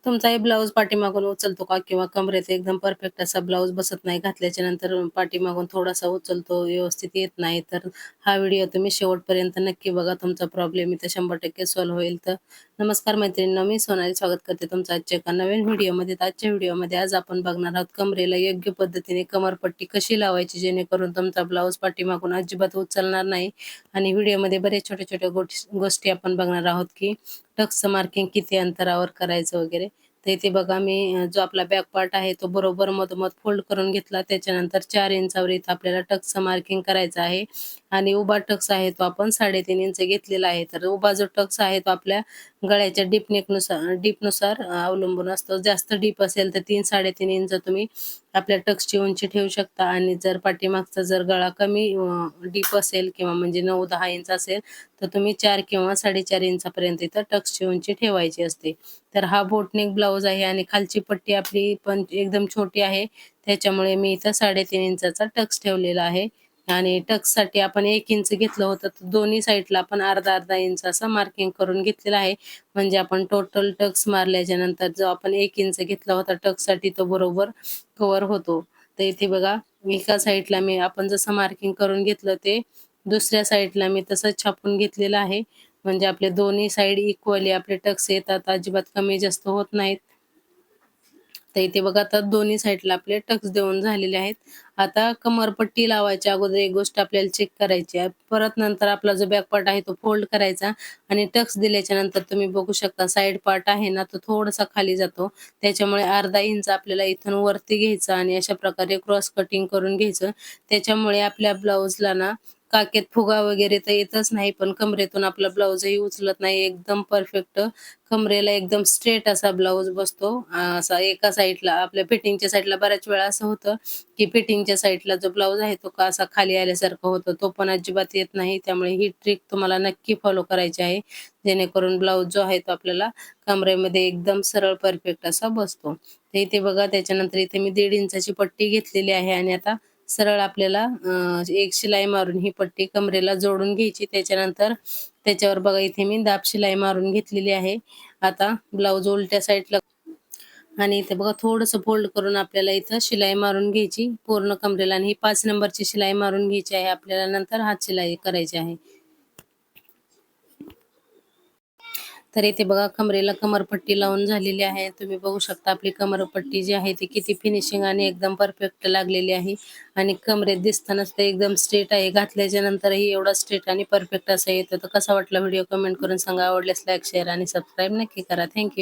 तुमचा हे ब्लाउज पाठीमागून उचलतो का? किंवा कमरेत एकदम परफेक्ट असा ब्लाउज बसत नाही, घातल्याच्या नंतर पाठीमागून थोडासा उचलतो, व्यवस्थित येत नाही, तर हा व्हिडिओ तुम्ही शेवटपर्यंत नक्की बघा. तुमचा प्रॉब्लेम इथं 100% सॉल्व्ह होईल. तर नमस्कार मैत्रिणींनो, मी सोनाली स्वागत करते तुमचं आजच्या एका नवीन व्हिडिओमध्ये. तर आजच्या व्हिडिओमध्ये आज आपण बघणार आहोत कमरेला योग्य पद्धतीने कमरपट्टी कशी लावायची, जेणेकरून तुमचा ब्लाउज पाठीमागून अजिबात उचलणार नाही. आणि व्हिडिओमध्ये बरेच छोट्या-छोट्या गोष्टी आपण बघणार आहोत, की टक्सचं मार्किंग किती अंतरावर करायचं वगैरे. तर इथे बघा मी जो आपला बॅक पार्ट आहे तो बरोबर मधोमध फोल्ड करून घेतला. त्याच्यानंतर 4 इंचावर इथं आपल्याला टक्सचं मार्किंग करायचं आहे. आणि उभा टक्स आहे तो आपण 3.5 इंच घेतलेला आहे. तर उभा जो टक्स आहे तो आपल्या गळ्याच्या डीपनुसार अवलंबून असतो. जास्त डीप असेल तर 3-3.5 इंच तुम्ही आपल्या टक्सची उंची ठेवू शकता. आणि जर पाठीमागचा जर गळा कमी डीप असेल किंवा म्हणजे 9-10 इंच असेल, तर तुम्ही 4 किंवा 4.5 इंचापर्यंत इथं टक्सची उंची ठेवायची असते. तर हा बोटनेक ब्लाउज आहे आणि खालची पट्टी आपली पण एकदम छोटी आहे. त्याच्यामुळे मी इथं 3.5 इंचाचा टक्स ठेवलेला आहे. आणि टक्ससाठी आपण 1 इंच घेतलं होतं, तर दोन्ही साईडला आपण अर्धा-अर्धा इंच असं मार्किंग करून घेतलेलं आहे. म्हणजे आपण टोटल टक्स मारल्याच्या नंतर जो आपण 1 इंच घेतला होता टक्ससाठी तो बरोबर कव्हर होतो. तर इथे बघा एका साईडला मी आपण जसं मार्किंग करून घेतलं ते दुसऱ्या साईडला मी तसंच छापून घेतलेलं आहे. म्हणजे आपले दोन्ही साइड इक्वली आपले टक्स येतात, अजिबात कमी जास्त होत नाहीत. तर इथे बघा आता दोन्ही साईडला आपले टक्स देऊन झालेले आहेत. आता कमरपट्टी लावायच्या अगोदर एक गोष्ट आपल्याला चेक करायची आहे. परत नंतर आपला जो बॅक पार्ट आहे तो फोल्ड करायचा आणि टक्स दिल्याच्या नंतर तुम्ही बघू शकता साइड पार्ट आहे ना तो थोडासा खाली जातो. त्याच्यामुळे अर्धा इंच आपल्याला इथून वरती घ्यायचं आणि अशा प्रकारे क्रॉस कटिंग करून घ्यायचं. त्याच्यामुळे आपल्या ब्लाउजला ना काखेत फुगा वगैरे तर येतच नाही, पण कमरेतून आपला ब्लाउजही उचलत नाही. एकदम परफेक्ट कमरेला एकदम स्ट्रेट असा ब्लाउज बसतो. असा एका साईडला आपल्या फिटिंगच्या साईडला बऱ्याच वेळा असं होतं, की फिटिंगच्या साईडला जो ब्लाउज आहे तो का असा खाली आल्यासारखं होतं. तो पण अजिबात येत नाही. त्यामुळे ही ट्रिक तुम्हाला नक्की फॉलो करायची आहे. जेणेकरून ब्लाउज जो आहे तो आपल्याला कमरेमध्ये एकदम सरळ परफेक्ट असा बसतो. तर इथे बघा त्याच्यानंतर इथे मी 1.5 इंचाची पट्टी घेतलेली आहे आणि आता सरळ आपल्याला एक शिलाई मारून ही पट्टी कमरेला जोडून घ्यायची. त्याच्यानंतर त्याच्यावर बघा इथे मी दाब शिलाई मारून घेतलेली आहे. आता ब्लाउज उलट्या साईडला आणि इथे बघा थोडंसं फोल्ड करून आपल्याला इथं शिलाई मारून घ्यायची पूर्ण कमरेला आणि ही 5 नंबरची शिलाई मारून घ्यायची आहे आपल्याला. नंतर हात शिलाई करायची आहे. तर इथे बघा कमरेला कमरपट्टी लावून झालेली आहे. तुम्ही बघू शकता आपली कमरपट्टी जी आहे ती किती फिनिशिंग आणि एकदम परफेक्ट लागलेली आहे. आणि कमरेत दिसतानाच ते एकदम स्ट्रेट आहे. घातल्याच्या नंतरही एवढा स्ट्रेट आणि परफेक्ट असा येतो. तर कसा वाटला व्हिडिओ कमेंट करून सांगा. आवडल्यास लाईक, शेअर आणि सबस्क्राईब नक्की करा. थँक